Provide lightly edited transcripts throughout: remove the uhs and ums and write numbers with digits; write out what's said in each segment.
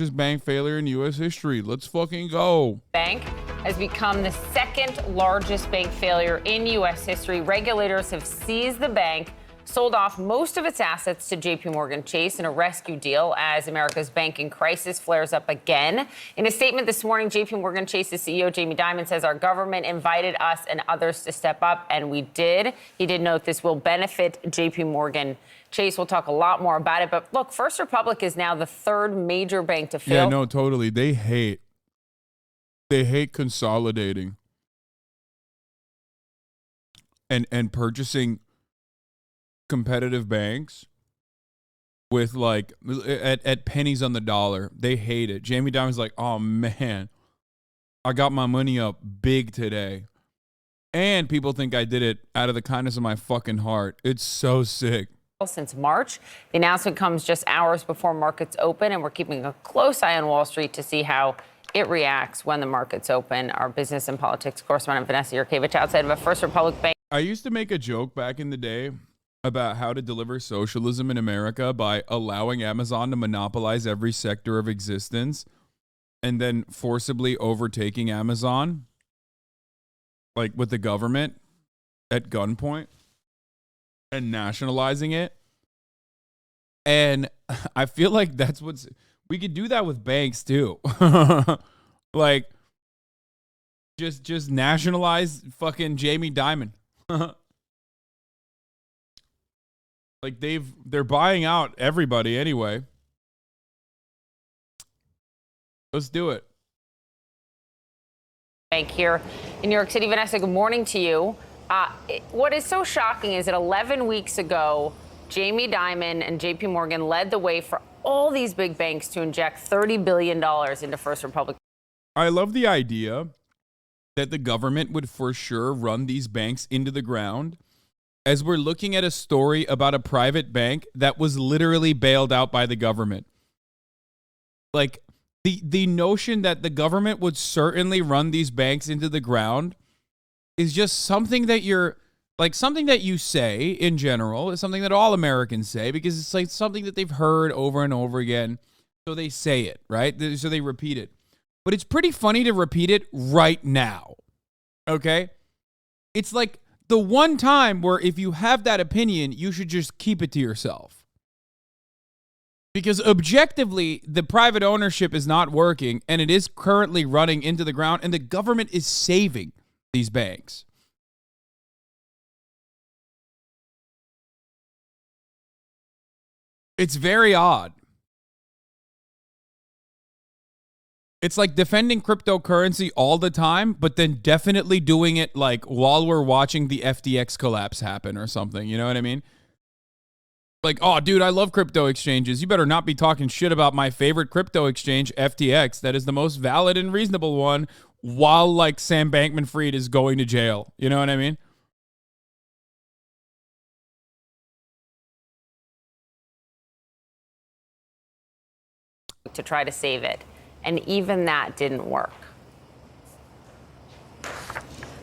bank failure in U.S. history. Let's fucking go. Bank has become the second largest bank failure in U.S. history. Regulators have seized the bank, sold off most of its assets to JP Chase in a rescue deal as America's banking crisis flares up again. In a statement this morning, JP Chase's CEO Jamie Dimon says our government invited us and others to step up, and we did. He did note this will benefit JP Chase. We'll talk a lot more about it. But look, First Republic is now the third major bank to fail. Yeah, no, totally. They hate consolidating and purchasing competitive banks with like at pennies on the dollar. They hate it. Jamie Dimon's like, oh man, I got my money up big today. And people think I did it out of the kindness of my fucking heart. It's so sick. Since March. The announcement comes just hours before markets open, and we're keeping a close eye on Wall Street to see how it reacts when the markets open. Our business and politics correspondent Vanessa Yurkevich outside of a First Republic bank. I used to make a joke back in the day about how to deliver socialism in America by allowing Amazon to monopolize every sector of existence and then forcibly overtaking Amazon, like with the government at gunpoint and nationalizing it. And I feel like that's we could do that with banks too. Like just nationalize fucking Jamie Dimon. Like they're buying out everybody anyway. Let's do it. Bank here in New York City. Vanessa, good morning to you. What is so shocking is that 11 weeks ago, Jamie Dimon and JP Morgan led the way for all these big banks to inject $30 billion into First Republic. I love the idea that the government would for sure run these banks into the ground, as we're looking at a story about a private bank that was literally bailed out by the government. Like the notion that the government would certainly run these banks into the ground is just something that something that you say in general is something that all Americans say because it's like something that they've heard over and over again. So they say it, right? So they repeat it. But it's pretty funny to repeat it right now. Okay? It's like the one time where if you have that opinion, you should just keep it to yourself. Because objectively, the private ownership is not working and it is currently running into the ground and the government is saving these banks. It's very odd. It's like defending cryptocurrency all the time, but then definitely doing it like while we're watching the FTX collapse happen or something. You know what I mean? Like, oh, dude, I love crypto exchanges. You better not be talking shit about my favorite crypto exchange, FTX. That is the most valid and reasonable one while like Sam Bankman-Fried is going to jail. You know what I mean? To try to save it. And even that didn't work.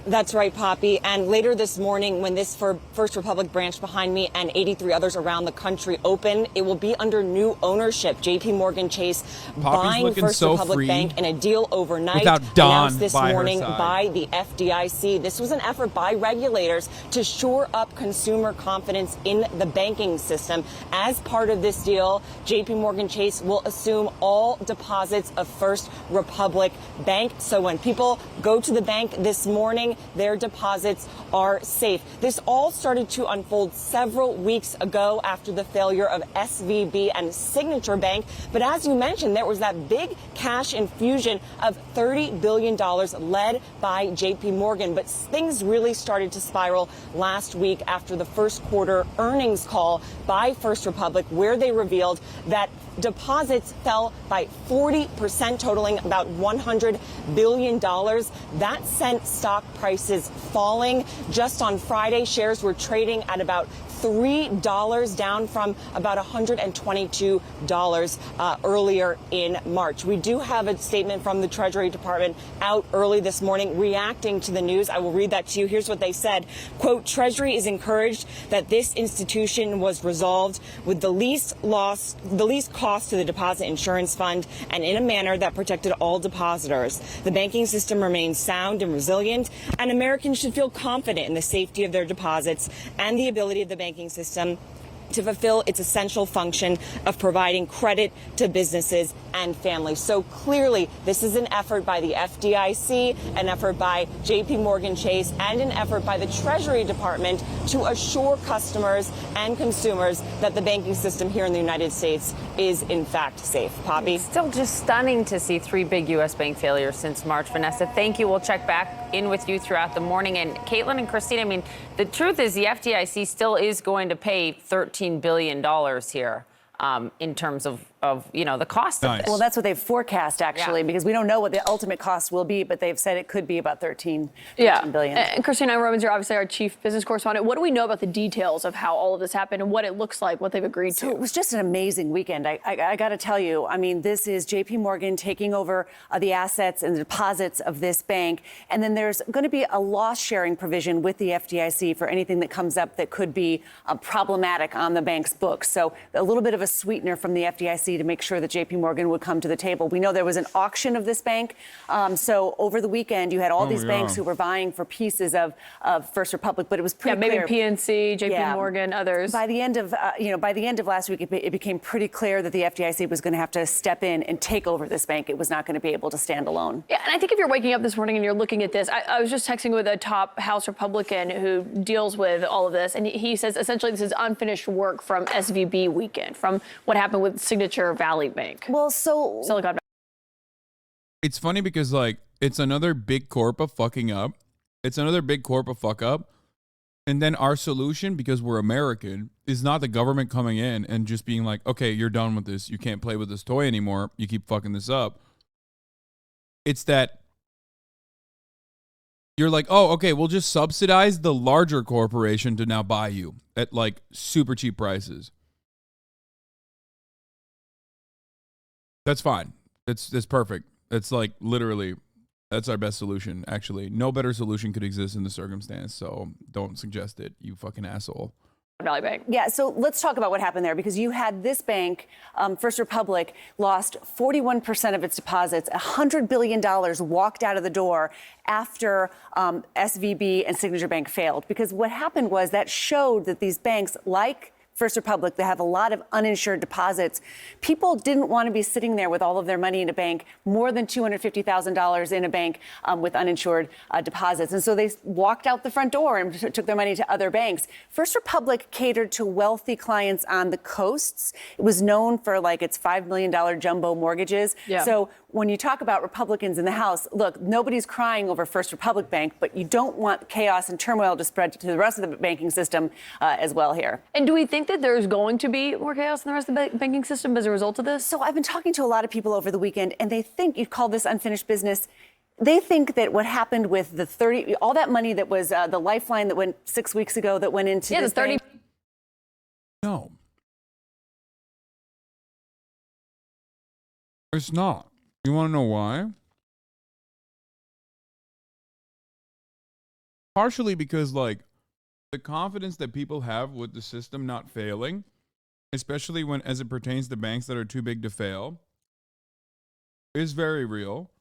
That's right, Poppy. And later this morning, when this First Republic branch behind me and 83 others around the country open, it will be under new ownership. JP Chase buying First Republic Bank in a deal overnight, announced this morning by the FDIC. This was an effort by regulators to shore up consumer confidence in the banking system. As part of this deal, JP Chase will assume all deposits of First Republic Bank. So when people go to the bank this morning, their deposits are safe. This all started to unfold several weeks ago after the failure of SVB and Signature Bank. But as you mentioned, there was that big cash infusion of $30 billion led by JP Morgan. But things really started to spiral last week after the first quarter earnings call by First Republic, where they revealed that deposits fell by 40%, totaling about $100 billion. That sent stock prices falling. Just on Friday, shares were trading at about $3, down from about $122 earlier in March. We do have a statement from the Treasury Department out early this morning reacting to the news. I will read that to you. Here's what they said. Quote, Treasury is encouraged that this institution was resolved with the least cost to the Deposit Insurance Fund and in a manner that protected all depositors. The banking system remains sound and resilient, and Americans should feel confident in the safety of their deposits and the ability of the banking system to fulfill its essential function of providing credit to businesses and families. So clearly, this is an effort by the FDIC, an effort by JP Morgan Chase, and an effort by the Treasury Department to assure customers and consumers that the banking system here in the United States is in fact safe. Poppy? It's still just stunning to see 3 big U.S. bank failures since March. Vanessa, thank you. We'll check back in with you throughout the morning. And Caitlin and Christine, I mean, the truth is the FDIC still is going to pay $13 billion here in terms of the cost of this. Well, that's what they've forecast, actually, because we don't know what the ultimate cost will be, but they've said it could be about $13 billion. And Christina Romans, you're obviously our chief business correspondent. What do we know about the details of how all of this happened and what it looks like, what they've agreed to? It was just an amazing weekend. I got to tell you, I mean, this is JP Morgan taking over the assets and the deposits of this bank. And then there's going to be a loss sharing provision with the FDIC for anything that comes up that could be problematic on the bank's books. So a little bit of a sweetener from the FDIC to make sure that JP Morgan would come to the table. We know there was an auction of this bank. So over the weekend, you had all these banks who were vying for pieces of First Republic, but it was pretty clear. Maybe PNC, JP Morgan, others. By the end of last week, it became pretty clear that the FDIC was going to have to step in and take over this bank. It was not going to be able to stand alone. Yeah, and I think if you're waking up this morning and you're looking at this, I was just texting with a top House Republican who deals with all of this, and he says essentially this is unfinished work from SVB weekend, from what happened with Signature Valley Bank. Well, so Silicon Valley. It's funny because it's another big corp of fucking up. It's another big corp of fuck up. And then our solution, because we're American, is not the government coming in and just being like, okay, you're done with this. You can't play with this toy anymore. You keep fucking this up. It's that you're like, oh, okay, we'll just subsidize the larger corporation to now buy you at super cheap prices. That's fine. That's perfect. It's literally, that's our best solution, actually. No better solution could exist in the circumstance, so don't suggest it, you fucking asshole. Valley Bank. Yeah, so let's talk about what happened there, because you had this bank, First Republic, lost 41% of its deposits. $100 billion walked out of the door after SVB and Signature Bank failed. Because what happened was that showed that these banks, like First Republic, they have a lot of uninsured deposits. People didn't want to be sitting there with all of their money in a bank, more than $250,000 in a bank with uninsured deposits. And so they walked out the front door and took their money to other banks. First Republic catered to wealthy clients on the coasts. It was known for its $5 million jumbo mortgages. Yeah. So when you talk about Republicans in the House, look, nobody's crying over First Republic Bank, but you don't want chaos and turmoil to spread to the rest of the banking system as well here. And do we think that there's going to be more chaos in the rest of the banking system as a result of this? So I've been talking to a lot of people over the weekend, and they think you call this unfinished business. They think that what happened with the all that money that was the lifeline that went 6 weeks ago that went into this the 30. bank. No. It's not. You want to know why? Partially because, the confidence that people have with the system not failing, especially as it pertains to banks that are too big to fail, is very real.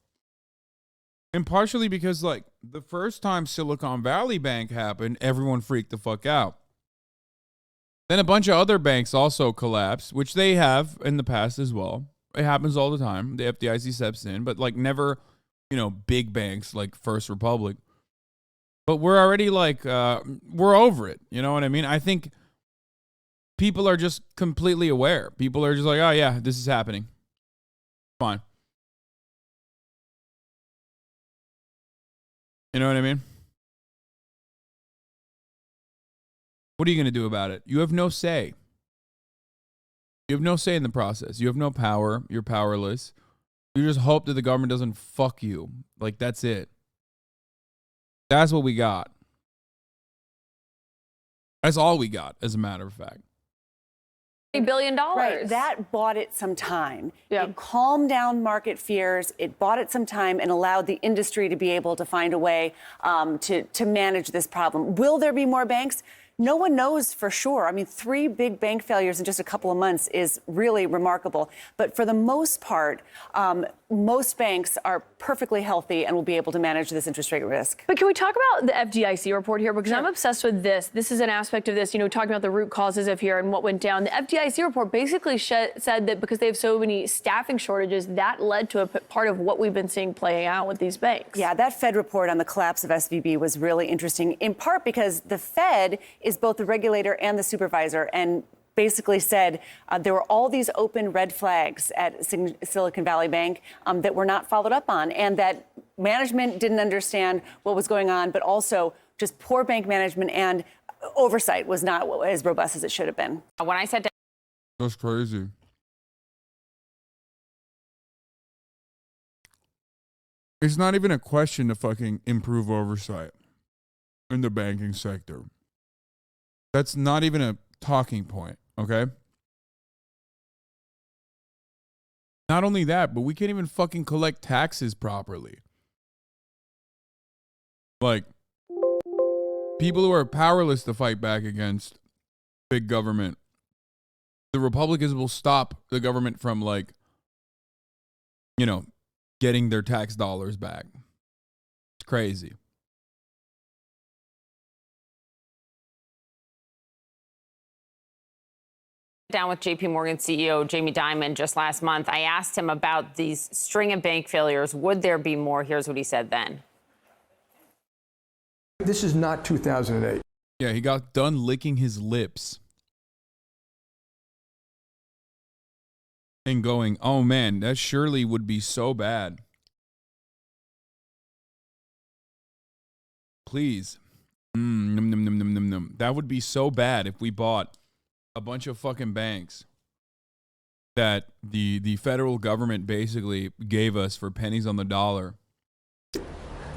And partially because, the first time Silicon Valley Bank happened, everyone freaked the fuck out. Then a bunch of other banks also collapsed, which they have in the past as well. It happens all the time. The FDIC steps in, but never, big banks like First Republic. But we're already we're over it. You know what I mean? I think people are just completely aware. People are just like, oh yeah, this is happening. Fine. You know what I mean? What are you going to do about it? You have no say. You have no say in the process. You have no power. You're powerless. You just hope that the government doesn't fuck you. That's it. That's what we got. That's all we got, as a matter of fact. $1 billion. Right. That bought it some time. Yeah. It calmed down market fears. It bought it some time and allowed the industry to be able to find a way to manage this problem. Will there be more banks? No one knows for sure. I mean, 3 big bank failures in just a couple of months is really remarkable. But for the most part, most banks are perfectly healthy and will be able to manage this interest rate risk. But can we talk about the FDIC report here? Because I'm obsessed with this. This is an aspect of this, talking about the root causes of here and what went down. The FDIC report basically said that because they have so many staffing shortages, that led to a part of what we've been seeing playing out with these banks. Yeah, that Fed report on the collapse of SVB was really interesting, in part because the Fed is both the regulator and the supervisor, and basically said there were all these open red flags at Silicon Valley Bank that were not followed up on, and that management didn't understand what was going on, but also just poor bank management and oversight was not as robust as it should have been. When I said to That's crazy. It's not even a question to fucking improve oversight in the banking sector. That's not even a talking point, okay? Not only that, but we can't even fucking collect taxes properly. Like, people who are powerless to fight back against big government, the Republicans will stop the government from, like, getting their tax dollars back. It's crazy. down with JP Morgan CEO Jamie Dimon just last month. I asked him about these string of bank failures. Would there be more? Here's what he said then. This is not 2008. Yeah, he got done licking his lips and going, oh man, that surely would be so bad. Please. Num, num, num, num, num, num. That would be so bad if we bought a bunch of fucking banks that the federal government basically gave us for pennies on the dollar.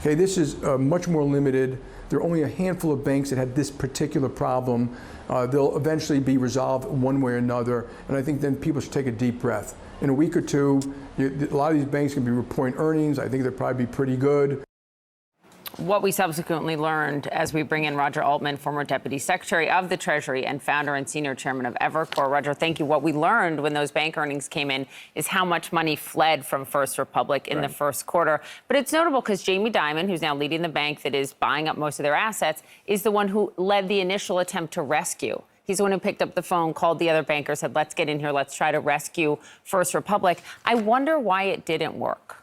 Okay, this is much more limited. There are only a handful of banks that had this particular problem. They'll eventually be resolved one way or another, and I think then people should take a deep breath. In a week or two, a lot of these banks can be reporting earnings. I think they'll probably be pretty good. What we subsequently learned as we bring in Roger Altman, former Deputy Secretary of the Treasury and founder and senior chairman of Evercore. Roger, thank you. What we learned when those bank earnings came in is how much money fled from First Republic in the first quarter. But it's notable because Jamie Dimon, who's now leading the bank that is buying up most of their assets, is the one who led the initial attempt to rescue. He's the one who picked up the phone, called the other banker, said, let's get in here, let's try to rescue First Republic. I wonder why it didn't work.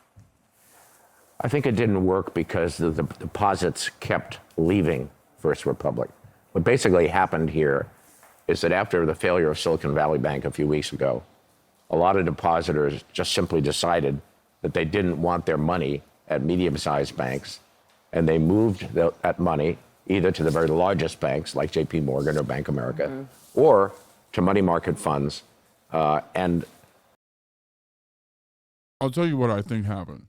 I think it didn't work because the deposits kept leaving First Republic. What basically happened here is that after the failure of Silicon Valley Bank a few weeks ago, a lot of depositors just simply decided that they didn't want their money at medium-sized banks, and they moved that money either to the very largest banks like JP Morgan or Bank of America, or to money market funds. And I'll tell you what I think happened.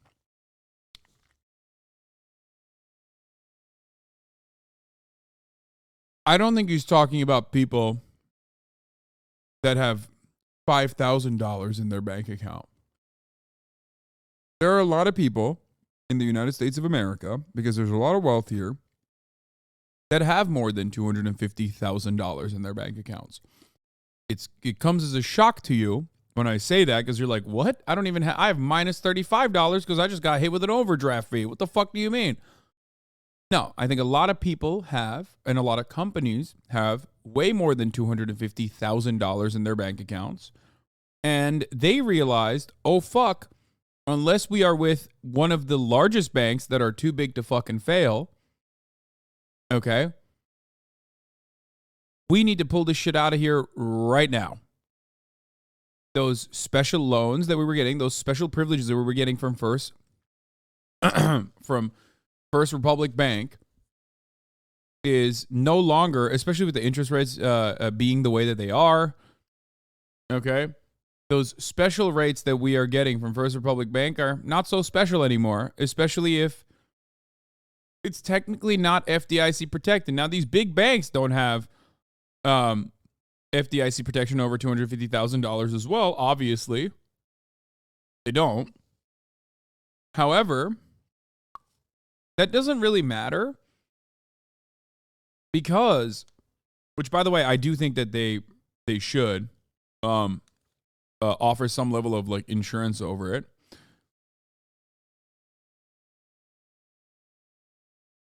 I don't think he's talking about people that have $5,000 in their bank account. There are a lot of people in the United States of America, because there's a lot of wealth here, that have more than $250,000 in their bank accounts. It comes as a shock to you when I say that, because you're like, what? I have minus $35 because I just got hit with an overdraft fee. What the fuck do you mean? No, I think a lot of people have, and a lot of companies have, way more than $250,000 in their bank accounts. And they realized, oh, fuck, unless we are with one of the largest banks that are too big to fucking fail, okay, we need to pull this shit out of here right now. Those special loans that we were getting, those special privileges that we were getting from First Republic Bank is no longer, especially with the interest rates being the way that they are, okay? Those special rates that we are getting from First Republic Bank are not so special anymore, especially if it's technically not FDIC protected. Now, these big banks don't have FDIC protection over $250,000 as well. Obviously, they don't. However, that doesn't really matter because, which by the way, I do think that they should offer some level of like insurance over it.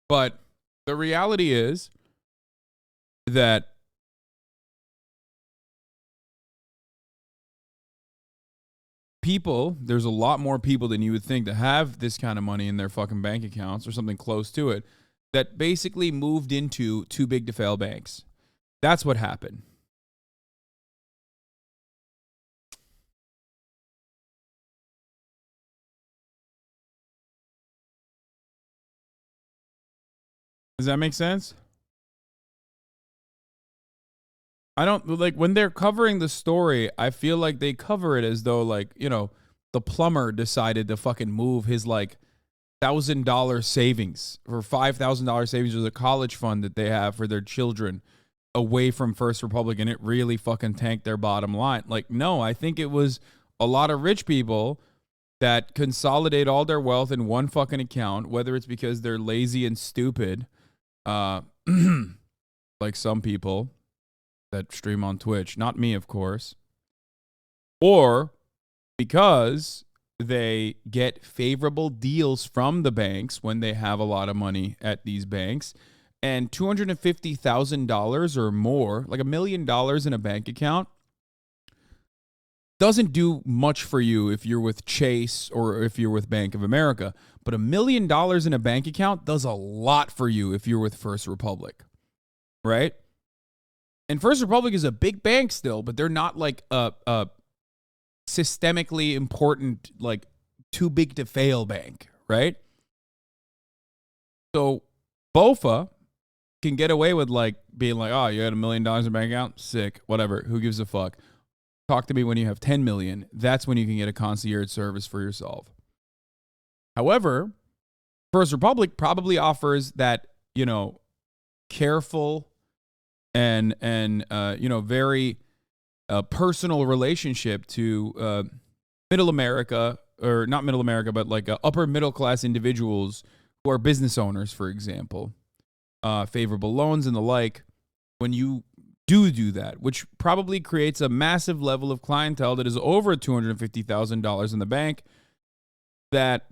But the reality is that there's a lot more people than you would think that have this kind of money in their fucking bank accounts or something close to it that basically moved into too big to fail banks. That's what happened. Does that make sense? I don't like when they're covering the story. I feel like they cover it as though like, you know, the plumber decided to fucking move his like $1,000 savings or $5,000 savings or the college fund that they have for their children away from First Republic, and it really fucking tanked their bottom line. Like, no, I think it was a lot of rich people that consolidate all their wealth in one fucking account, whether it's because they're lazy and stupid, like some people that stream on Twitch, not me, of course, or because they get favorable deals from the banks when they have a lot of money at these banks. And $250,000 or more, like $1 million in a bank account, doesn't do much for you if you're with Chase or if you're with Bank of America. But $1 million in a bank account does a lot for you if you're with First Republic, right? And First Republic is a big bank still, but they're not like a systemically important, like too big to fail bank, right? So BOFA can get away with like being like, oh, you had $1 million in a bank account? Sick. Whatever. Who gives a fuck? Talk to me when you have 10 million. That's when you can get a concierge service for yourself. However, First Republic probably offers that, you know, careful and you know, very personal relationship to middle America, or not middle America, but like upper middle class individuals who are business owners, for example, favorable loans and the like. When you do that, which probably creates a massive level of clientele that is over $250,000 in the bank, that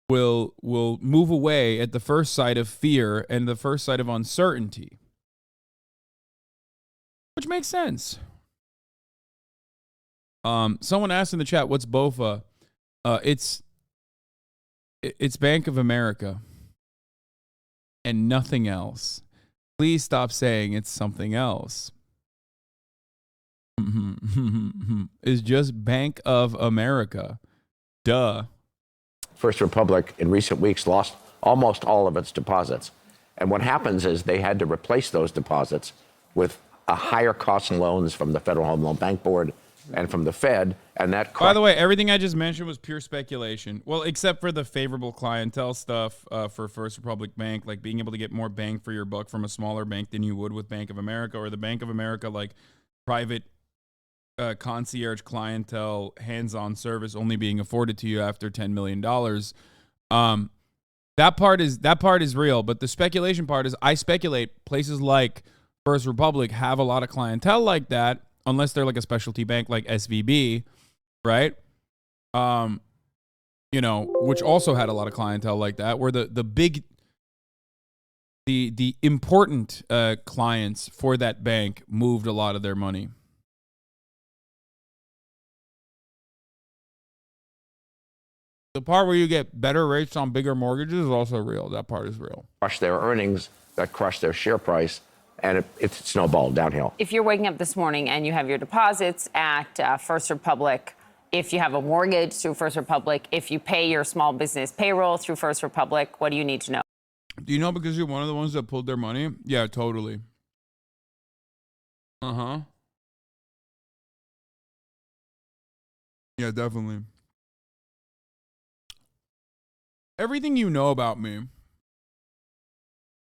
will move away at the first sight of fear and the first sight of uncertainty, which makes sense. Someone asked in the chat, what's BOFA? It's Bank of America and nothing else. Please stop saying it's something else. It's just Bank of America. Duh. First Republic in recent weeks lost almost all of its deposits. And what happens is they had to replace those deposits with a higher cost loans from the Federal Home Loan Bank Board and from the Fed. And that, by the way, everything I just mentioned was pure speculation. Well, except for the favorable clientele stuff for First Republic Bank, like being able to get more bang for your buck from a smaller bank than you would with Bank of America, or the Bank of America like private concierge clientele hands-on service only being afforded to you after $10 million. That part is real, but the speculation part is I speculate places like First Republic have a lot of clientele like that, unless they're like a specialty bank like SVB, right? You know, which also had a lot of clientele like that, where the big, the important clients for that bank moved a lot of their money. The part where you get better rates on bigger mortgages is also real. That part is real. Crush their earnings, that crushed their share price, and it snowballed downhill. If you're waking up this morning and you have your deposits at First Republic, if you have a mortgage through First Republic, if you pay your small business payroll through First Republic, what do you need to know? Do you know because you're one of the ones that pulled their money? Yeah, totally. Uh-huh. Yeah, definitely. Everything you know about me,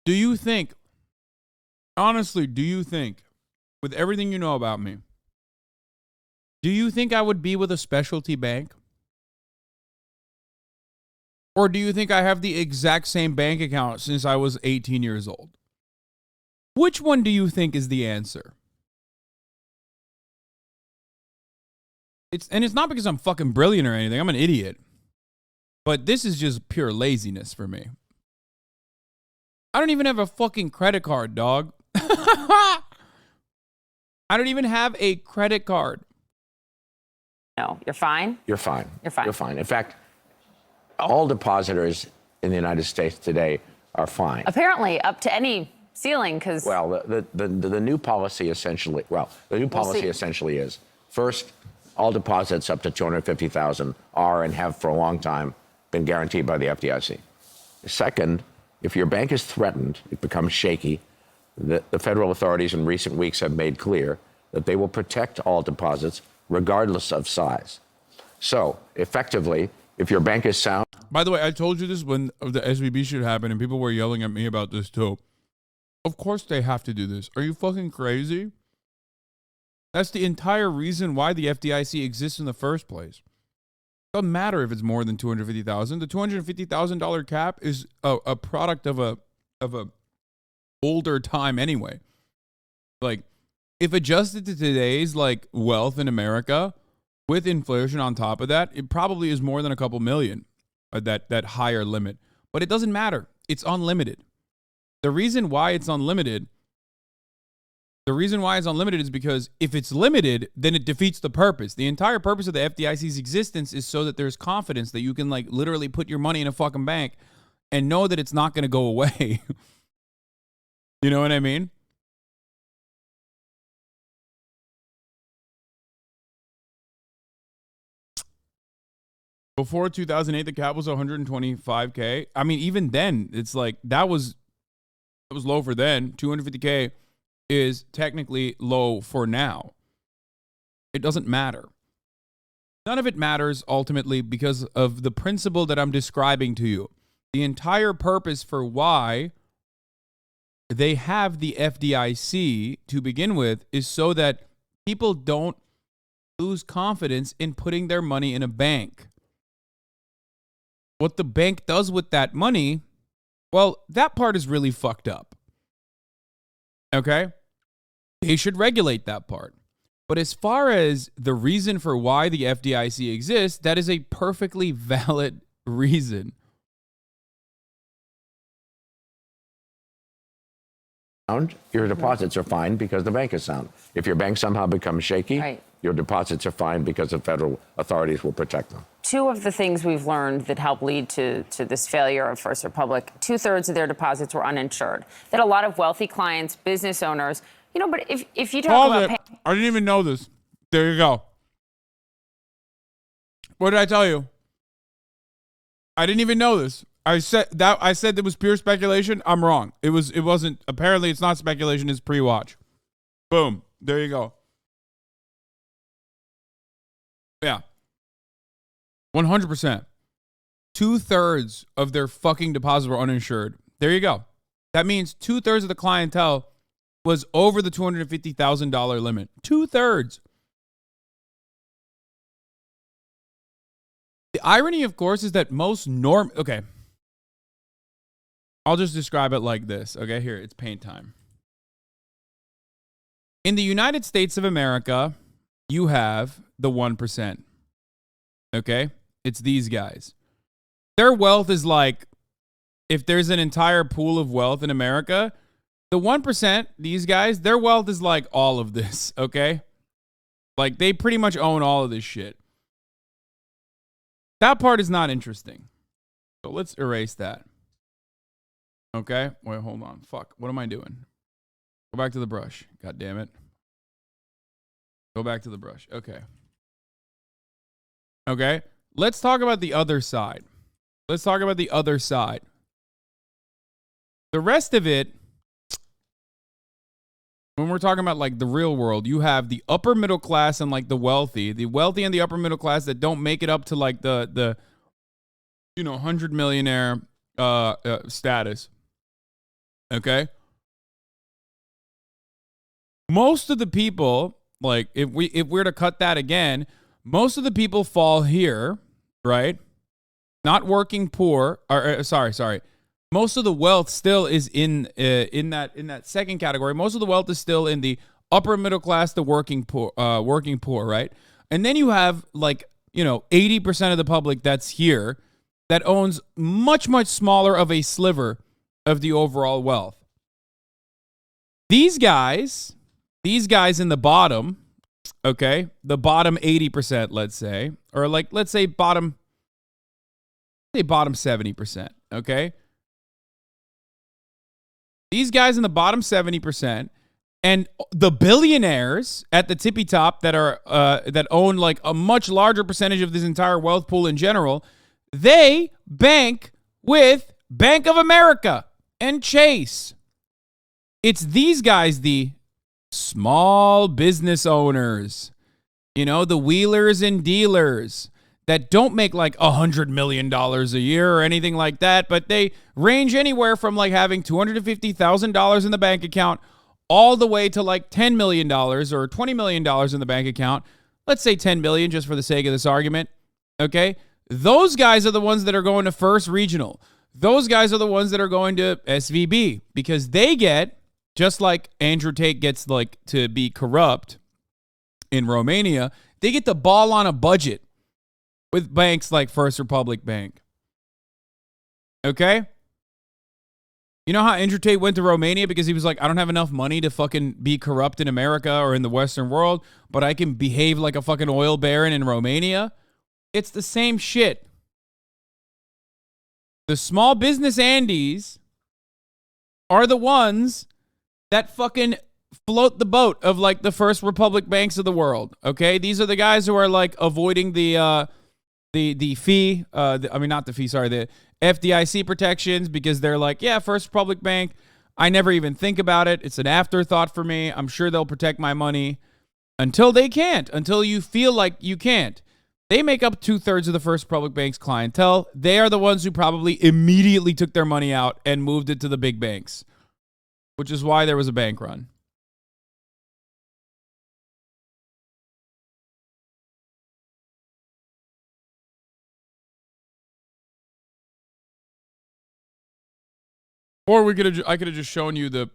do you think Honestly, do you think, with everything you know about me, do you think I would be with a specialty bank? Or do you think I have the exact same bank account since I was 18 years old? Which one do you think is the answer? It's not because I'm fucking brilliant or anything. I'm an idiot. But this is just pure laziness for me. I don't even have a fucking credit card, dog. I don't even have a credit card. No, you're fine? You're fine. You're fine. You're fine. In fact, all depositors in the United States today are fine. Apparently, up to any ceiling, because... Well, the new policy essentially, essentially is, first, all deposits up to $250,000 are and have for a long time been guaranteed by the FDIC. Second, if your bank is threatened, it becomes shaky, the federal authorities in recent weeks have made clear that they will protect all deposits regardless of size. So, effectively, if your bank is sound... By the way, I told you this when the SVB shit happened, and people were yelling at me about this too. Of course they have to do this. Are you fucking crazy? That's the entire reason why the FDIC exists in the first place. It doesn't matter if it's more than $250,000. The $250,000 cap is a product of a older time anyway. Like, if adjusted to today's like wealth in America, with inflation on top of that, it probably is more than a couple million, that higher limit. But it doesn't matter. It's unlimited. The reason why it's unlimited is because if it's limited, then it defeats the purpose. The entire purpose of the FDIC's existence is so that there's confidence that you can like literally put your money in a fucking bank and know that it's not going to go away. You know what I mean? Before 2008, the cap was 125K. I mean, even then, it's like that was low for then. 250K is technically low for now. It doesn't matter. None of it matters ultimately because of the principle that I'm describing to you. The entire purpose for why they have the FDIC to begin with is so that people don't lose confidence in putting their money in a bank. What the bank does with that money, well, that part is really fucked up. Okay? They should regulate that part. But as far as the reason for why the FDIC exists, that is a perfectly valid reason. Your deposits are fine because the bank is sound. If your bank somehow becomes shaky, Right. your deposits are fine because the federal authorities will protect them. Two of the things we've learned that helped lead to this failure of First Republic, 2/3 of their deposits were uninsured. That a lot of wealthy clients, business owners, you know, but if you talk about... I didn't even know this. There you go. What did I tell you? I didn't even know this. I said it was pure speculation. I'm wrong. It wasn't. Apparently, it's not speculation. It's pre-watch. Boom. There you go. Yeah. 100%. 2/3 of their fucking deposits were uninsured. There you go. That means 2/3 of the clientele was over the $250,000 limit. 2/3. The irony, of course, is that most okay. I'll just describe it like this. Okay, here, it's paint time. In the United States of America, you have the 1%. Okay? It's these guys. Their wealth is like, if there's an entire pool of wealth in America, the 1%, these guys, their wealth is like all of this, okay? Like, they pretty much own all of this shit. That part is not interesting. So let's erase that. Okay? Wait, hold on. Fuck. What am I doing? Go back to the brush. God damn it. Go back to the brush. Okay. Okay? Let's talk about the other side. Let's talk about the other side. The rest of it, when we're talking about like the real world, you have the upper middle class and like the wealthy and the upper middle class that don't make it up to like the 100 millionaire status. Okay? most of the people, like if we're to cut that again, most of the people fall here, right? Not working poor, or sorry. Most of the wealth still is in that second category. Most of the wealth is still in the upper middle class, the working poor, right? And then you have 80% of the public that's here that owns much, much smaller of a sliver of the overall wealth. These guys in the bottom, okay, the bottom 80%, let's say, or let's say bottom 70%, okay? These guys in the bottom 70% and the billionaires at the tippy top that are that own a much larger percentage of this entire wealth pool in general, they bank with Bank of America and Chase. It's these guys, the small business owners, the wheelers and dealers that don't make $100 million a year or anything like that, but they range anywhere from having $250,000 in the bank account all the way to $10 million or $20 million in the bank account. Let's say $10 million just for the sake of this argument. Okay? Those guys are the ones that are going to First Regional. Those guys are the ones that are going to SVB because they get, just like Andrew Tate gets to be corrupt in Romania, they get the ball on a budget with banks like First Republic Bank. Okay? You know how Andrew Tate went to Romania because he was like, I don't have enough money to fucking be corrupt in America or in the Western world, but I can behave like a fucking oil baron in Romania? It's the same shit. The small business Andes are the ones that fucking float the boat of the First Republic banks of the world. Okay? These are the guys who are avoiding the fee, the FDIC protections because they're First Republic Bank, I never even think about it. It's an afterthought for me. I'm sure they'll protect my money until they can't, until you feel like you can't. They make up 2/3 of the First Republic Bank's clientele. They are the ones who probably immediately took their money out and moved it to the big banks, which is why there was a bank run. Or I could have just shown you the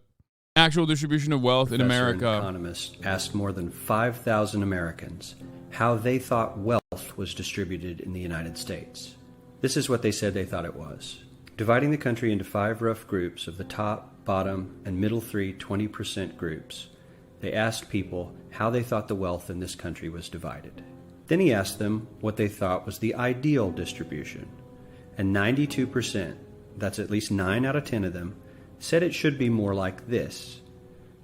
actual distribution of wealth in America. An economist asked more than 5,000 Americans how they thought wealth was distributed in the United States. This is what they said they thought it was. Dividing the country into 5 rough groups of the top, bottom, and middle 20% groups, they asked people how they thought the wealth in this country was divided. Then he asked them what they thought was the ideal distribution. And 92%, that's at least 9 out of 10 of them, said it should be more like this.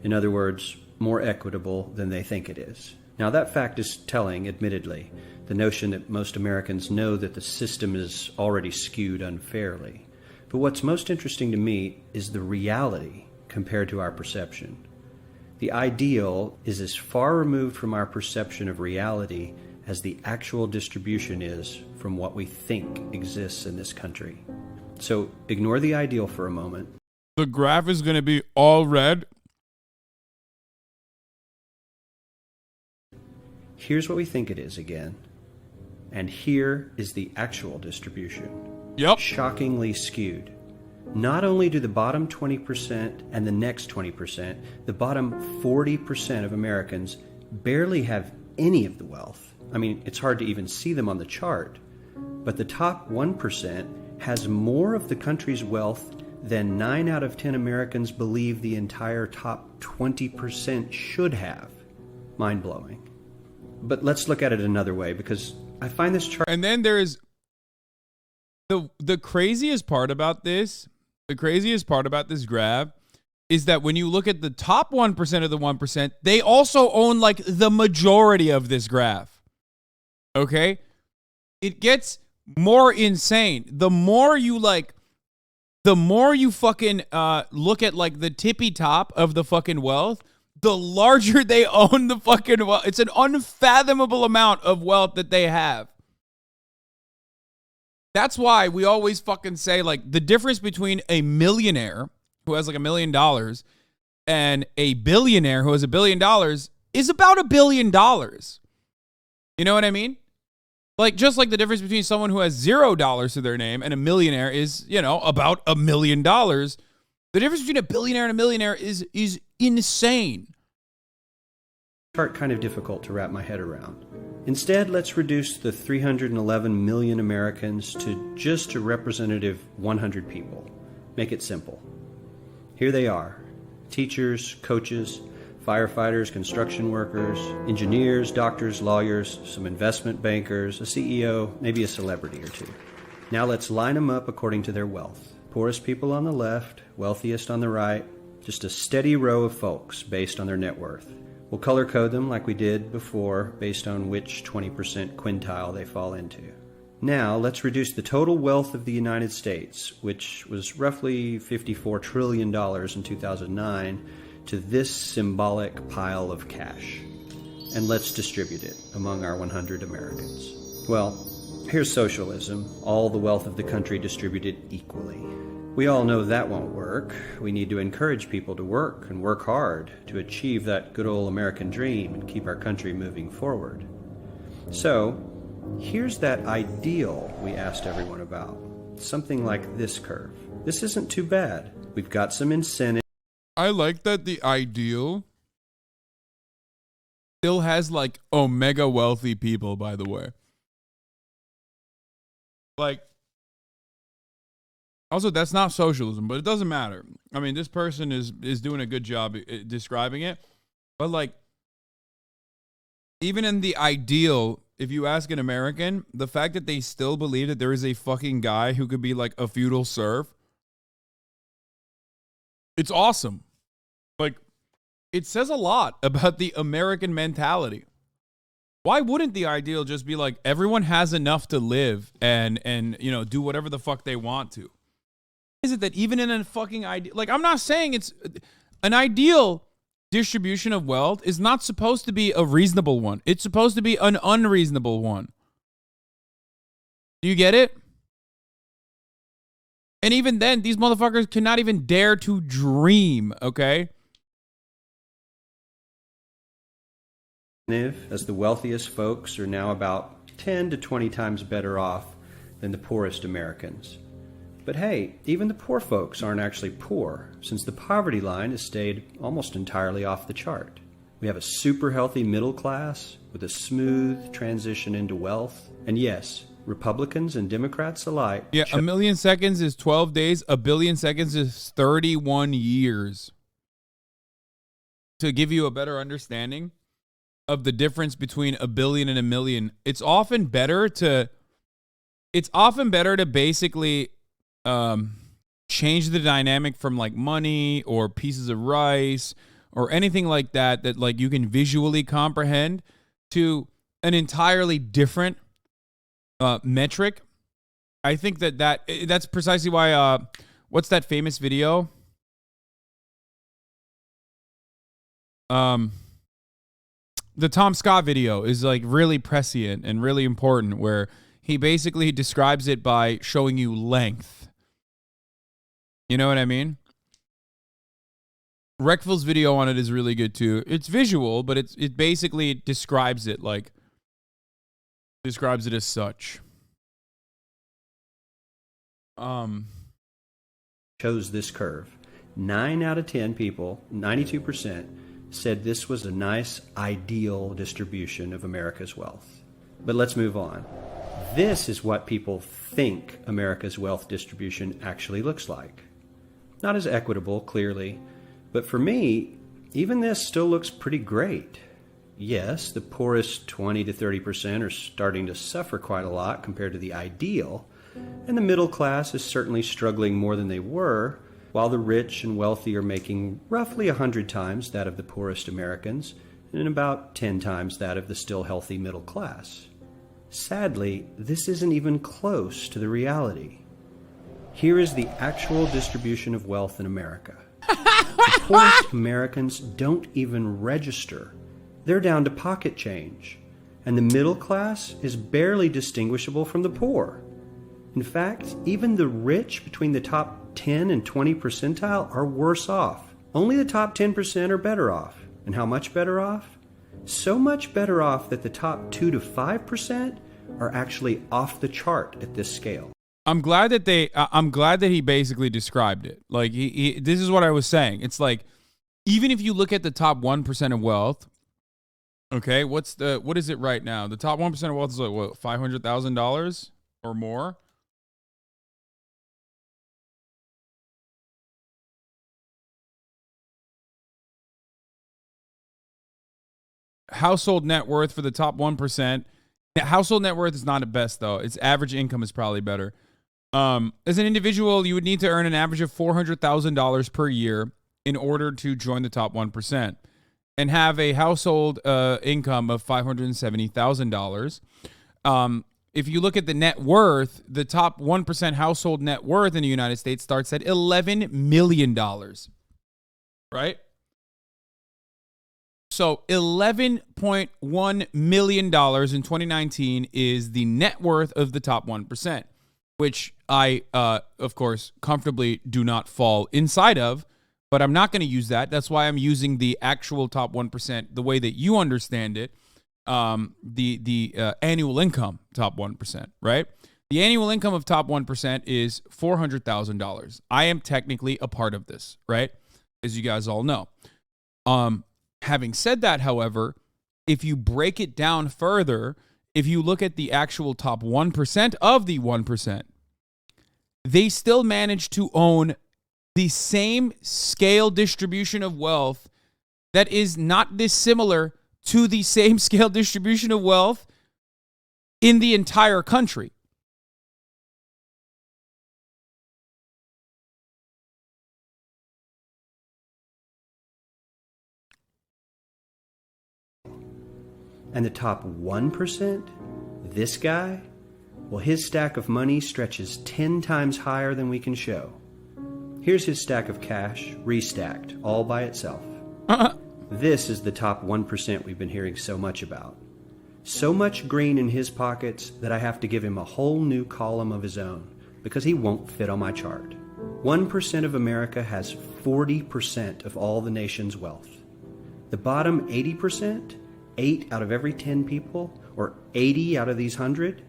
In other words, more equitable than they think it is. Now that fact is telling, admittedly, the notion that most Americans know that the system is already skewed unfairly. But what's most interesting to me is the reality compared to our perception. The ideal is as far removed from our perception of reality as the actual distribution is from what we think exists in this country. So ignore the ideal for a moment. The graph is going to be all red. Here's what we think it is again. And here is the actual distribution. Yep. Shockingly skewed. Not only do the bottom 20% and the next 20%, the bottom 40% of Americans barely have any of the wealth. I mean, it's hard to even see them on the chart. But the top 1% has more of the country's wealth than 9 out of 10 Americans believe the entire top 20% should have. Mind-blowing. But let's look at it another way, because I find this chart... And then there's the craziest part about this, graph, is that when you look at the top 1% of the 1%, they also own like the majority of this graph. Okay? It gets more insane. The more you fucking look at like the tippy top of the fucking wealth, the larger they own the fucking wealth. It's an unfathomable amount of wealth that they have. That's why we always fucking say like the difference between a millionaire who has like $1 million and a billionaire who has $1 billion is about $1 billion. You know what I mean? Like, just like the difference between someone who has $0 to their name and a millionaire is, you know, about $1 million. The difference between a billionaire and a millionaire is insane. Part kind of difficult to wrap my head around. Instead, let's reduce the 311 million Americans to just a representative 100 people. Make it simple. Here they are: teachers, coaches, firefighters, construction workers, engineers, doctors, lawyers, some investment bankers, a CEO, maybe a celebrity or two. Now let's line them up according to their wealth. Poorest people on the left, wealthiest on the right, just a steady row of folks based on their net worth. We'll color code them like we did before based on which 20% quintile they fall into. Now let's reduce the total wealth of the United States, which was roughly $54 trillion in 2009, to this symbolic pile of cash. And let's distribute it among our 100 Americans. Well, here's socialism, all the wealth of the country distributed equally. We all know that won't work. We need to encourage people to work and work hard to achieve that good old American dream and keep our country moving forward. So, here's that ideal we asked everyone about. Something like this curve. This isn't too bad. We've got some incentive. I like that the ideal still has like omega wealthy people, by the way. Like, also, that's not socialism, but it doesn't matter. I mean, this person is doing a good job describing it. But like, even in the ideal, if you ask an American, the fact that they still believe that there is a fucking guy who could be like a feudal serf, it's awesome. Like, it says a lot about the American mentality. Why wouldn't the ideal just be like, everyone has enough to live and you know, do whatever the fuck they want to? Is it that even in a fucking ideal, like, I'm not saying it's an ideal distribution of wealth is not supposed to be a reasonable one. It's supposed to be an unreasonable one. Do you get it? And even then, these motherfuckers cannot even dare to dream, okay? As the wealthiest folks are now about 10 to 20 times better off than the poorest Americans. But hey, even the poor folks aren't actually poor, since the poverty line has stayed almost entirely off the chart. We have a super healthy middle class with a smooth transition into wealth. And yes, Republicans and Democrats alike. Yeah, 1 million seconds is 12 days. 1 billion seconds is 31 years. To give you a better understanding of the difference between a billion and a million, it's often better to basically change the dynamic from like money or pieces of rice or anything like that like you can visually comprehend to an entirely different metric. I think that's precisely why what's that famous video? The Tom Scott video is like really prescient and really important, where he basically describes it by showing you length. You know what I mean? Reckfield's video on it is really good too. It's visual, but it basically describes it as such. Chose this curve. 9 out of 10 people, 92%, said this was a nice, ideal distribution of America's wealth. But let's move on. This is what people think America's wealth distribution actually looks like. Not as equitable, clearly, but for me, even this still looks pretty great. Yes, the poorest 20 to 30% are starting to suffer quite a lot compared to the ideal, and the middle class is certainly struggling more than they were, while the rich and wealthy are making roughly 100 times that of the poorest Americans and about 10 times that of the still healthy middle class. Sadly, this isn't even close to the reality. Here is the actual distribution of wealth in America. The poorest Americans don't even register. They're down to pocket change. And the middle class is barely distinguishable from the poor. In fact, even the rich between the top 10 and 20 percentile are worse off. Only the top 10% are better off. And how much better off? So much better off that the top 2 to 5% are actually off the chart at this scale. I'm glad that he basically described it. Like this is what I was saying. It's like, even if you look at the top 1% of wealth, okay, what is it right now? The top 1% of wealth is like what, $500,000 or more? Household net worth for the top 1%. Household net worth is not at best, though. Its average income is probably better. As an individual, you would need to earn an average of $400,000 per year in order to join the top 1% and have a household income of $570,000. If you look at the net worth, the top 1% household net worth in the United States starts at $11 million, right? So $11.1 million in 2019 is the net worth of the top 1%, which I, of course, comfortably do not fall inside of, but I'm not going to use that. That's why I'm using the actual top 1% the way that you understand it, the annual income top 1%, right? The annual income of top 1% is $400,000. I am technically a part of this, right? As you guys all know. Having said that, however, if you break it down further, if you look at the actual top 1% of the 1%, they still manage to own the same scale distribution of wealth that is not dissimilar to the same scale distribution of wealth in the entire country. And the top 1%, this guy, well, his stack of money stretches 10 times higher than we can show. Here's his stack of cash, restacked, all by itself. This is the top 1% we've been hearing so much about. So much green in his pockets that I have to give him a whole new column of his own because he won't fit on my chart. 1% of America has 40% of all the nation's wealth. The bottom 80%, 8 out of every 10 people, or 80 out of these 100,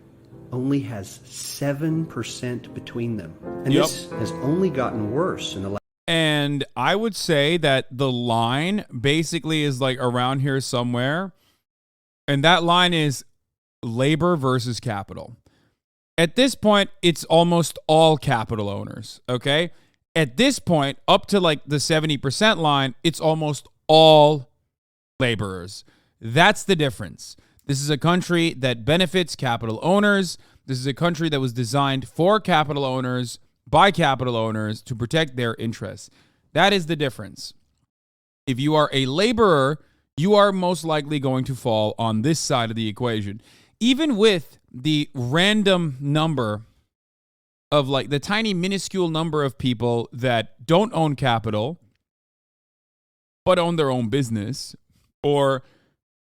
only has 7% between them. And this has only gotten worse in the last. And I would say that the line basically is like around here somewhere. And that line is labor versus capital. At this point, it's almost all capital owners, okay? At this point, up to like the 70% line, it's almost all laborers. That's the difference. This is a country that benefits capital owners. This is a country that was designed for capital owners, by capital owners, to protect their interests. That is the difference. If you are a laborer, you are most likely going to fall on this side of the equation. Even with the random number of like the tiny minuscule number of people that don't own capital, but own their own business, or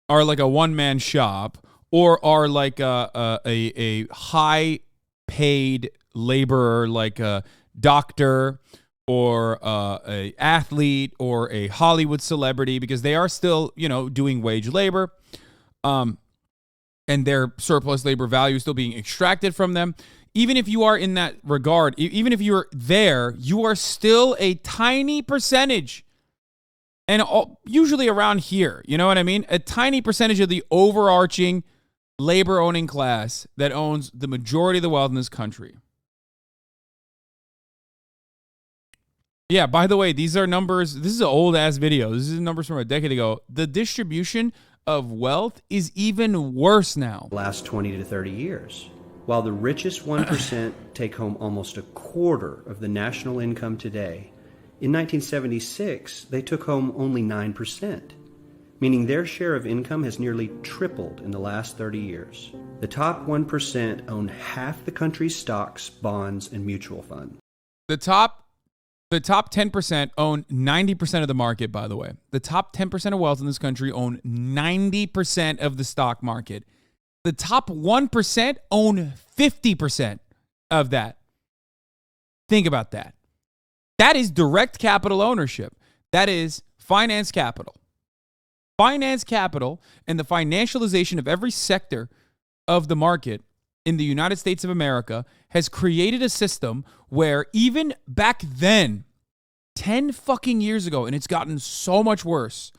are like a one-man shop, or are like a high-paid laborer, like a doctor or a athlete or a Hollywood celebrity, because they are still, doing wage labor, and their surplus labor value is still being extracted from them. Even if you are in that regard, even if you're there, you are still a tiny percentage. And usually around here, you know what I mean? A tiny percentage of the overarching labor-owning class that owns the majority of the wealth in this country. Yeah, by the way, these are numbers. This is an old-ass video. This is numbers from a decade ago. The distribution of wealth is even worse now. Last 20 to 30 years. While the richest 1% take home almost a quarter of the national income today, in 1976, they took home only 9%, meaning their share of income has nearly tripled in the last 30 years. The top 1% own half the country's stocks, bonds, and mutual funds. The top 10% own 90% of the market, by the way. The top 10% of wealth in this country own 90% of the stock market. The top 1% own 50% of that. Think about that. That is direct capital ownership. That is finance capital. Finance capital and the financialization of every sector of the market in the United States of America has created a system where even back then, 10 fucking years ago, and it's gotten so much worse,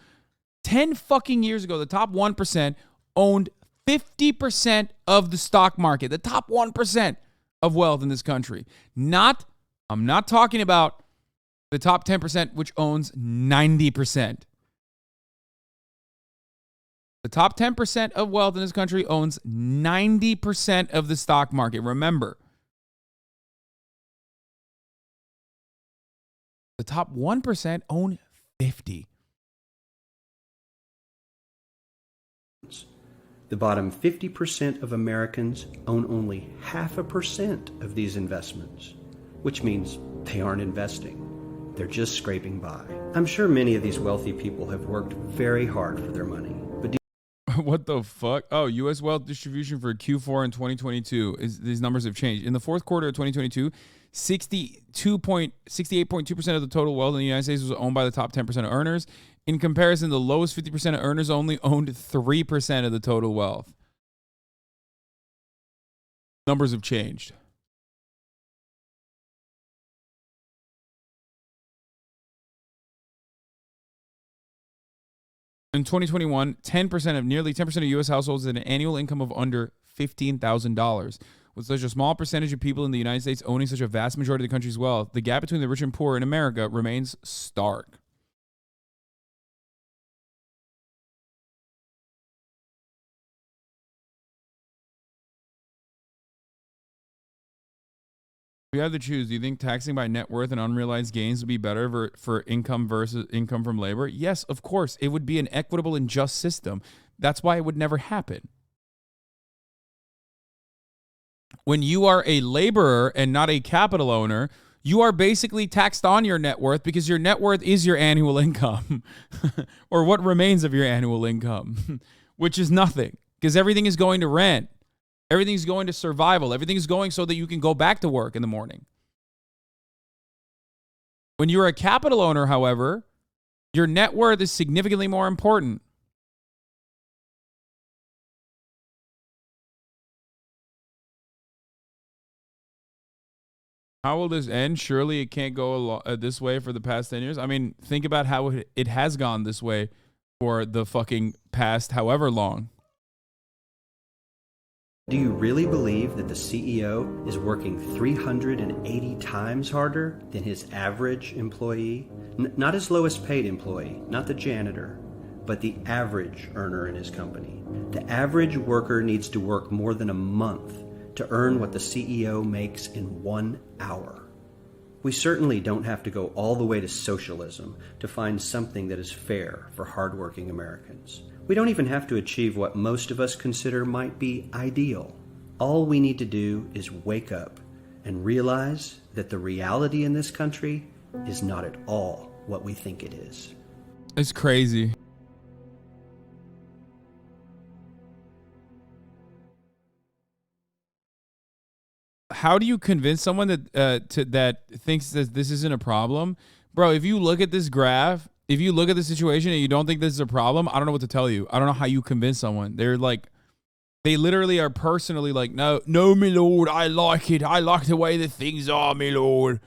10 fucking years ago, the top 1% owned 50% of the stock market, the top 1% of wealth in this country. I'm not talking about the top 10%, which owns 90%. The top 10% of wealth in this country owns 90% of the stock market. Remember, the top 1% own 50. The bottom 50% of Americans own only 0.5% of these investments, which means they aren't investing. They're just scraping by. I'm sure many of these wealthy people have worked very hard for their money, but what the fuck? Oh, U.S. wealth distribution for Q4 in 2022. These numbers have changed. In the fourth quarter of 2022, 68.2% of the total wealth in the United States was owned by the top 10% of earners. In comparison, the lowest 50% of earners only owned 3% of the total wealth. Numbers have changed. In 2021, nearly 10% of U.S. households had an annual income of under $15,000. With such a small percentage of people in the United States owning such a vast majority of the country's wealth, the gap between the rich and poor in America remains stark. If you had to choose, do you think taxing by net worth and unrealized gains would be better for income versus income from labor? Yes, of course. It would be an equitable and just system. That's why it would never happen. When you are a laborer and not a capital owner, you are basically taxed on your net worth because your net worth is your annual income or what remains of your annual income, which is nothing because everything is going to rent. Everything's going to survival. Everything's going so that you can go back to work in the morning. When you're a capital owner, however, your net worth is significantly more important. How will this end? Surely it can't go this way for the past 10 years. I mean, think about how it has gone this way for the fucking past however long. do you really believe that the CEO is working 380 times harder than his average employee? Not his lowest paid employee, not the janitor, but the average earner in his company. The average worker needs to work more than a month to earn what the CEO makes in 1 hour. We certainly don't have to go all the way to socialism to find something that is fair for hardworking Americans. We don't even have to achieve what most of us consider might be ideal. All we need to do is wake up and realize that the reality in this country is not at all what we think it is. It's crazy. How do you convince someone that that thinks that this isn't a problem? Bro, if you look at this graph, if you look at the situation and you don't think this is a problem, I don't know what to tell you. I don't know how you convince someone. They're like, they literally are personally like, no, my lord, I like it. I like the way the things are, my lord.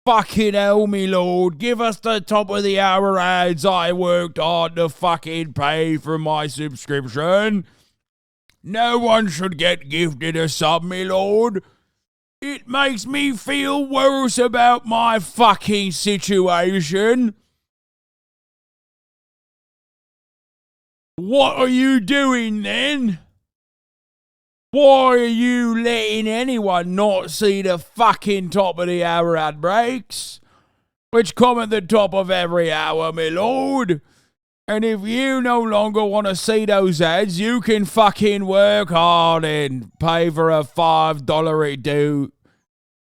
Fucking hell, my lord. Give us the top of the hour ads. I worked hard to fucking pay for my subscription. No one should get gifted a sub, my lord. It makes me feel worse about my fucking situation. What are you doing then? Why are you letting anyone not see the fucking top of the hour ad breaks? Which come at the top of every hour, my lord. And if you no longer want to see those ads, you can fucking work hard and pay for a $5 a day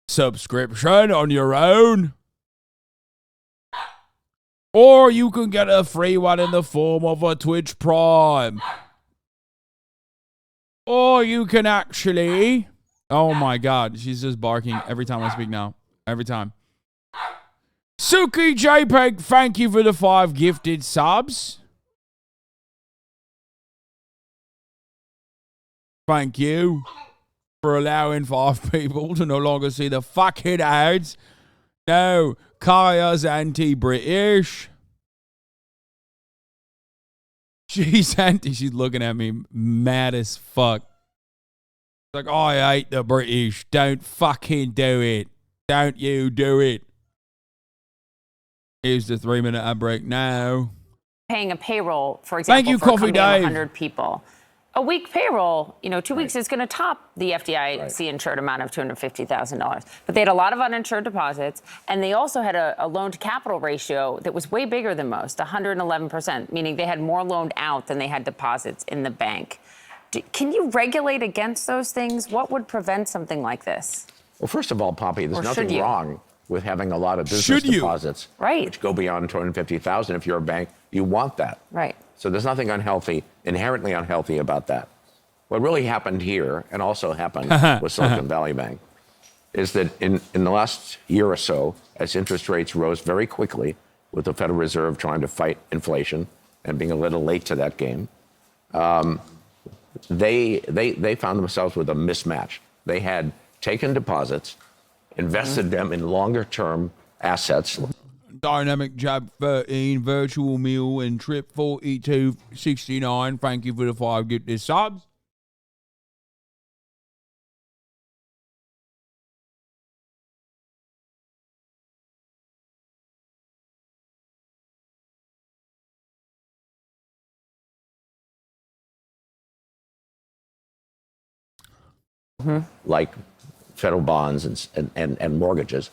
subscription on your own. Or you can get a free one in the form of a Twitch Prime. Or you can actually... Oh my God, she's just barking every time I speak now. Every time. Suki JPEG, thank you for the 5 gifted subs. Thank you for allowing 5 people to no longer see the fucking ads. No, Kaya's anti-British. She's anti. She's looking at me mad as fuck. Like, I hate the British. Don't fucking do it. Don't you do it. Here's the 3-minute ad break now. Paying a payroll, for example, Thank you, for a Coffee company of Dave. 100 people. A week payroll, 2 weeks is going to top the FDIC insured amount of $250,000. But they had a lot of uninsured deposits, and they also had a loan to capital ratio that was way bigger than most, 111%, meaning they had more loaned out than they had deposits in the bank. Can you regulate against those things? What would prevent something like this? Well, first of all, Poppy, there's Or nothing should you? wrong with having a lot of business Should you? deposits, Right. which go beyond 250,000. If you're a bank, you want that. Right. So there's nothing inherently unhealthy about that. What really happened here, and also happened with Silicon Valley Bank, is that in the last year or so, as interest rates rose very quickly, with the Federal Reserve trying to fight inflation and being a little late to that game, they found themselves with a mismatch. They had taken deposits, invested them in longer-term assets. Dynamic Jab 13, Virtual Meal, and Trip 4269. Thank you for the 5 gifted subs. Like federal bonds and mortgages.